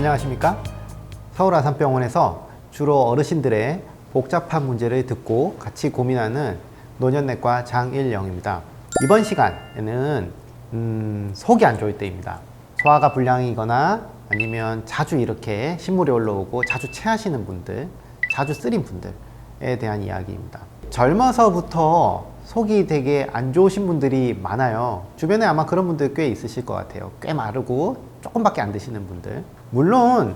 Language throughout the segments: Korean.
안녕하십니까? 서울아산병원에서 주로 어르신들의 복잡한 문제를 듣고 같이 고민하는 노년내과 장일영입니다. 이번 시간에는 속이 안 좋을 때입니다. 소화가 불량이거나 아니면 자주 이렇게 신물이 올라오고 자주 체하시는 분들, 자주 쓰린 분들에 대한 이야기입니다. 젊어서부터 속이 되게 안 좋으신 분들이 많아요. 주변에 아마 그런 분들 꽤 있으실 것 같아요. 꽤 마르고 조금밖에 안 드시는 분들. 물론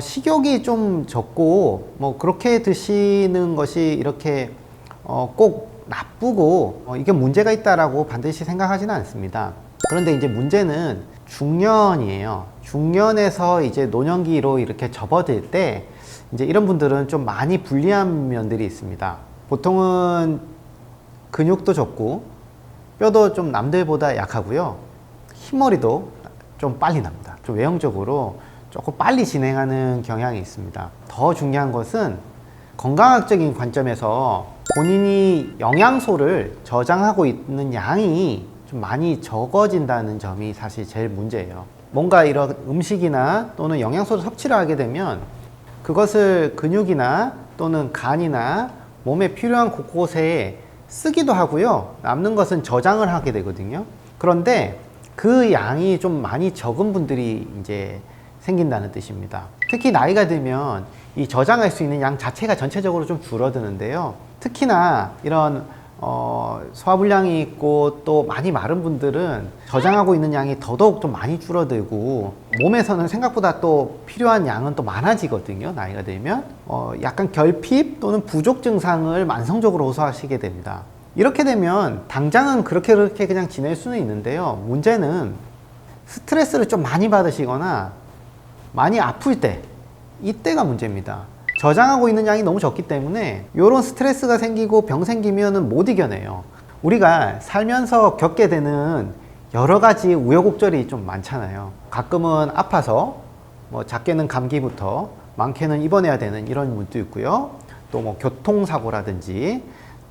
식욕이 좀 적고 뭐 그렇게 드시는 것이 이렇게 꼭 나쁘고 이게 문제가 있다라고 반드시 생각하지는 않습니다. 그런데 이제 문제는 중년이에요. 중년에서 이제 노년기로 이렇게 접어들 때 이제 이런 분들은 좀 많이 불리한 면들이 있습니다. 보통은 근육도 적고 뼈도 좀 남들보다 약하고요. 흰머리도 좀 빨리 납니다. 좀 외형적으로 조금 빨리 진행하는 경향이 있습니다. 더 중요한 것은 건강학적인 관점에서 본인이 영양소를 저장하고 있는 양이 좀 많이 적어진다는 점이 사실 제일 문제예요. 뭔가 이런 음식이나 또는 영양소를 섭취를 하게 되면 그것을 근육이나 또는 간이나 몸에 필요한 곳곳에 쓰기도 하고요. 남는 것은 저장을 하게 되거든요. 그런데 그 양이 좀 많이 적은 분들이 이제 생긴다는 뜻입니다. 특히 나이가 들면 이 저장할 수 있는 양 자체가 전체적으로 좀 줄어드는데요. 특히나 이런 소화불량이 있고 또 많이 마른 분들은 저장하고 있는 양이 더더욱 좀 많이 줄어들고 몸에서는 생각보다 또 필요한 양은 또 많아지거든요. 나이가 들면 약간 결핍 또는 부족 증상을 만성적으로 호소하시게 됩니다. 이렇게 되면 당장은 그렇게 그냥 지낼 수는 있는데요. 문제는 스트레스를 좀 많이 받으시거나 많이 아플 때, 이때가 문제입니다. 저장하고 있는 양이 너무 적기 때문에 이런 스트레스가 생기고 병 생기면은 못 이겨내요. 우리가 살면서 겪게 되는 여러 가지 우여곡절이 좀 많잖아요. 가끔은 아파서 뭐 작게는 감기부터 많게는 입원해야 되는 이런 분도 있고요. 또 뭐 교통사고라든지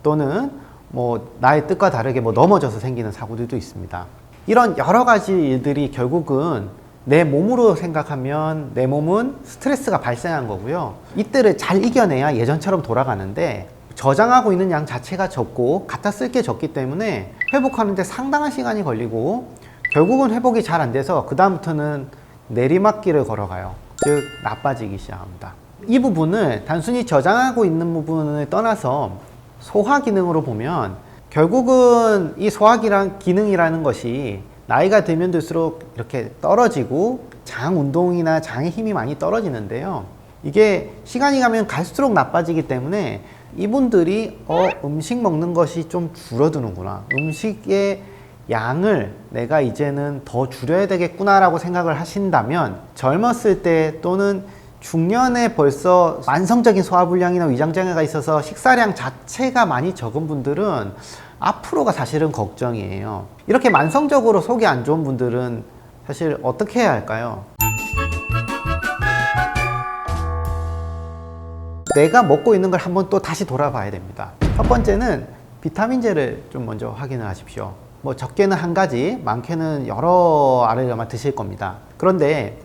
또는 뭐 나의 뜻과 다르게 뭐 넘어져서 생기는 사고들도 있습니다. 이런 여러 가지 일들이 결국은 내 몸으로 생각하면 내 몸은 스트레스가 발생한 거고요. 이때를 잘 이겨내야 예전처럼 돌아가는데 저장하고 있는 양 자체가 적고 갖다 쓸 게 적기 때문에 회복하는데 상당한 시간이 걸리고 결국은 회복이 잘 안 돼서 그 다음부터는 내리막길을 걸어가요. 즉 나빠지기 시작합니다. 이 부분을 단순히 저장하고 있는 부분을 떠나서 소화 기능으로 보면 결국은 이 소화 기능이라는 것이 나이가 들면 들수록 이렇게 떨어지고 장 운동이나 장의 힘이 많이 떨어지는데요. 이게 시간이 가면 갈수록 나빠지기 때문에 이분들이 음식 먹는 것이 좀 줄어드는구나. 음식의 양을 내가 이제는 더 줄여야 되겠구나 라고 생각을 하신다면 젊었을 때 또는 중년에 벌써 만성적인 소화불량이나 위장장애가 있어서 식사량 자체가 많이 적은 분들은 앞으로가 사실은 걱정이에요. 이렇게 만성적으로 속이 안 좋은 분들은 사실 어떻게 해야 할까요? 내가 먹고 있는 걸 한번 또 다시 돌아봐야 됩니다. 첫 번째는 비타민제를 좀 먼저 확인을 하십시오. 뭐 적게는 한 가지, 많게는 여러 알을 아마 드실 겁니다. 그런데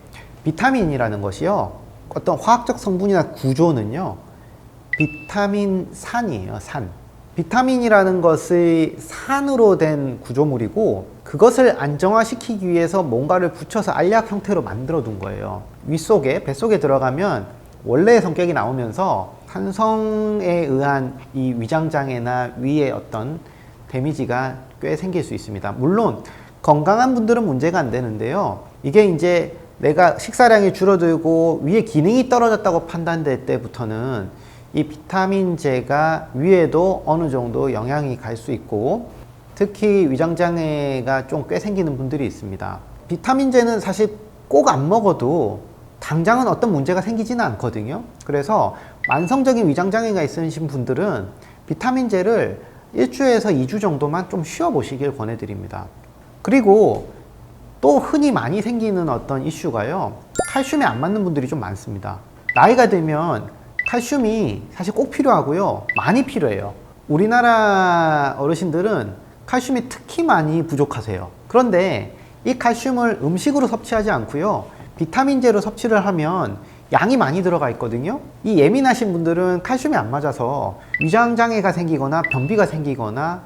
비타민이라는 것이요, 어떤 화학적 성분이나 구조는요, 비타민산이에요. 산. 비타민이라는 것이 산으로 된 구조물이고 그것을 안정화시키기 위해서 뭔가를 붙여서 알약 형태로 만들어 둔 거예요. 윗속에, 뱃속에 들어가면 원래의 성격이 나오면서 산성에 의한 이 위장장애나 위의 어떤 데미지가 꽤 생길 수 있습니다. 물론 건강한 분들은 문제가 안 되는데요. 이게 이제 내가 식사량이 줄어들고 위의 기능이 떨어졌다고 판단될 때부터는 이 비타민제가 위에도 어느 정도 영향이 갈 수 있고 특히 위장장애가 좀 꽤 생기는 분들이 있습니다. 비타민제는 사실 꼭 안 먹어도 당장은 어떤 문제가 생기지는 않거든요. 그래서 만성적인 위장장애가 있으신 분들은 비타민제를 1주에서 2주 정도만 좀 쉬어 보시길 권해드립니다. 그리고 또 흔히 많이 생기는 어떤 이슈가요, 칼슘이 안 맞는 분들이 좀 많습니다. 나이가 들면 칼슘이 사실 꼭 필요하고요, 많이 필요해요. 우리나라 어르신들은 칼슘이 특히 많이 부족하세요. 그런데 이 칼슘을 음식으로 섭취하지 않고요, 비타민제로 섭취를 하면 양이 많이 들어가 있거든요. 이 예민하신 분들은 칼슘이 안 맞아서 위장장애가 생기거나 변비가 생기거나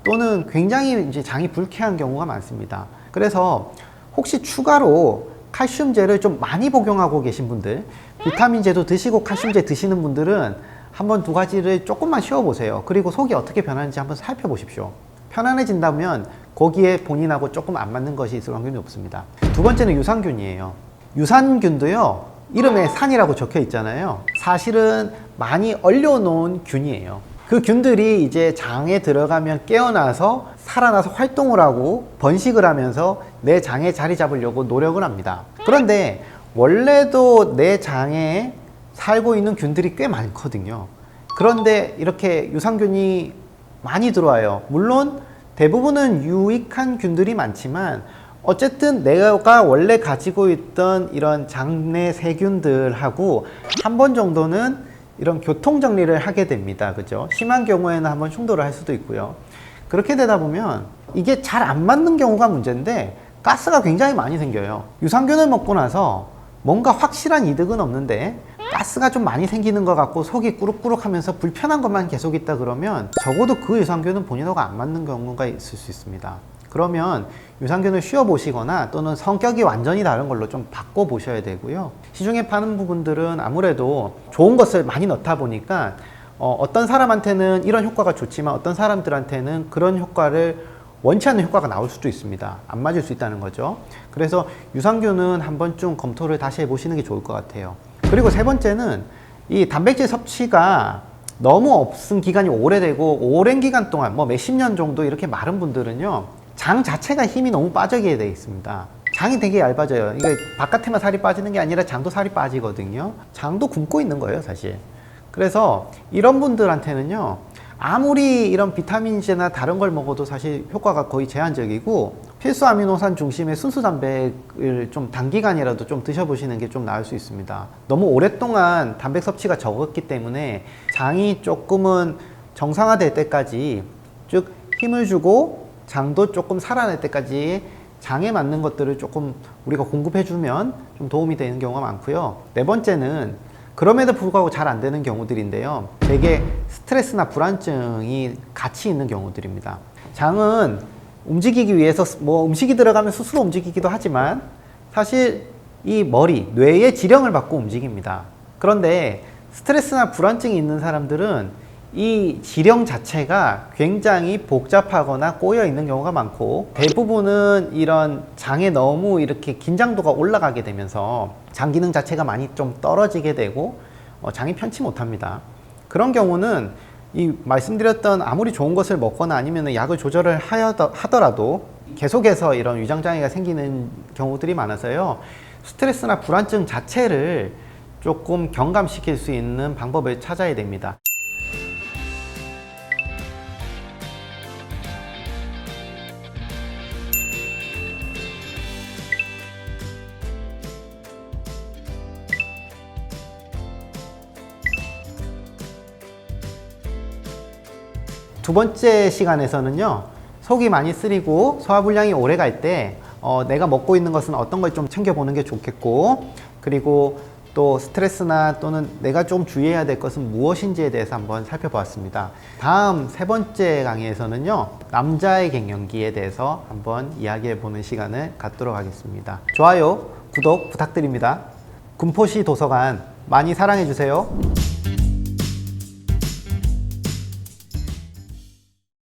또는 굉장히 이제 장이 불쾌한 경우가 많습니다. 그래서 혹시 추가로 칼슘제를 좀 많이 복용하고 계신 분들, 비타민제도 드시고 칼슘제 드시는 분들은 한번 두 가지를 조금만 쉬어보세요. 그리고 속이 어떻게 변하는지 한번 살펴보십시오. 편안해진다면 거기에 본인하고 조금 안 맞는 것이 있을 확률이 높습니다. 두 번째는 유산균이에요. 유산균도요, 이름에 산이라고 적혀 있잖아요. 사실은 많이 얼려놓은 균이에요. 그 균들이 이제 장에 들어가면 깨어나서 살아나서 활동을 하고 번식을 하면서 내 장에 자리 잡으려고 노력을 합니다. 그런데 원래도 내 장에 살고 있는 균들이 꽤 많거든요. 그런데 이렇게 유산균이 많이 들어와요. 물론 대부분은 유익한 균들이 많지만 어쨌든 내가 원래 가지고 있던 이런 장내 세균들하고 한 번 정도는 이런 교통 정리를 하게 됩니다. 그죠? 심한 경우에는 한번 충돌을 할 수도 있고요. 그렇게 되다 보면 이게 잘 안 맞는 경우가 문제인데 가스가 굉장히 많이 생겨요. 유산균을 먹고 나서 뭔가 확실한 이득은 없는데 가스가 좀 많이 생기는 것 같고 속이 꾸룩꾸룩 하면서 불편한 것만 계속 있다 그러면 적어도 그 유산균은 본인하고 안 맞는 경우가 있을 수 있습니다. 그러면 유산균을 쉬어 보시거나 또는 성격이 완전히 다른 걸로 좀 바꿔 보셔야 되고요. 시중에 파는 부분들은 아무래도 좋은 것을 많이 넣다 보니까 어떤 사람한테는 이런 효과가 좋지만 어떤 사람들한테는 그런 효과를 원치 않는 효과가 나올 수도 있습니다. 안 맞을 수 있다는 거죠. 그래서 유산균은 한 번쯤 검토를 다시 해보시는 게 좋을 것 같아요. 그리고 세 번째는 이 단백질 섭취가 너무 없은 기간이 오래되고 오랜 기간 동안 뭐 몇십 년 정도 이렇게 마른 분들은요, 장 자체가 힘이 너무 빠지게 되어 있습니다. 장이 되게 얇아져요. 이게 바깥에만 살이 빠지는 게 아니라 장도 살이 빠지거든요. 장도 굶고 있는 거예요, 사실. 그래서 이런 분들한테는요, 아무리 이런 비타민제나 다른 걸 먹어도 사실 효과가 거의 제한적이고 필수 아미노산 중심의 순수 단백을 좀 단기간이라도 좀 드셔보시는 게 좀 나을 수 있습니다. 너무 오랫동안 단백 섭취가 적었기 때문에 장이 조금은 정상화될 때까지 즉 힘을 주고 장도 조금 살아날 때까지 장에 맞는 것들을 조금 우리가 공급해주면 좀 도움이 되는 경우가 많고요. 네 번째는 그럼에도 불구하고 잘 안 되는 경우들인데요. 되게 스트레스나 불안증이 같이 있는 경우들입니다. 장은 움직이기 위해서 뭐 음식이 들어가면 스스로 움직이기도 하지만 사실 이 머리, 뇌의 지령을 받고 움직입니다. 그런데 스트레스나 불안증이 있는 사람들은 이 지령 자체가 굉장히 복잡하거나 꼬여 있는 경우가 많고 대부분은 이런 장에 너무 이렇게 긴장도가 올라가게 되면서 장 기능 자체가 많이 좀 떨어지게 되고 장이 편치 못합니다. 그런 경우는 이 말씀드렸던 아무리 좋은 것을 먹거나 아니면 약을 조절을 하더라도 계속해서 이런 위장장애가 생기는 경우들이 많아서요. 스트레스나 불안증 자체를 조금 경감시킬 수 있는 방법을 찾아야 됩니다. 두 번째 시간에서는요, 속이 많이 쓰리고 소화불량이 오래 갈 때 내가 먹고 있는 것은 어떤 걸 좀 챙겨보는 게 좋겠고, 그리고 또 스트레스나 또는 내가 좀 주의해야 될 것은 무엇인지에 대해서 한번 살펴보았습니다. 다음 세 번째 강의에서는요, 남자의 갱년기에 대해서 한번 이야기해보는 시간을 갖도록 하겠습니다. 좋아요, 구독 부탁드립니다. 군포시 도서관 많이 사랑해주세요.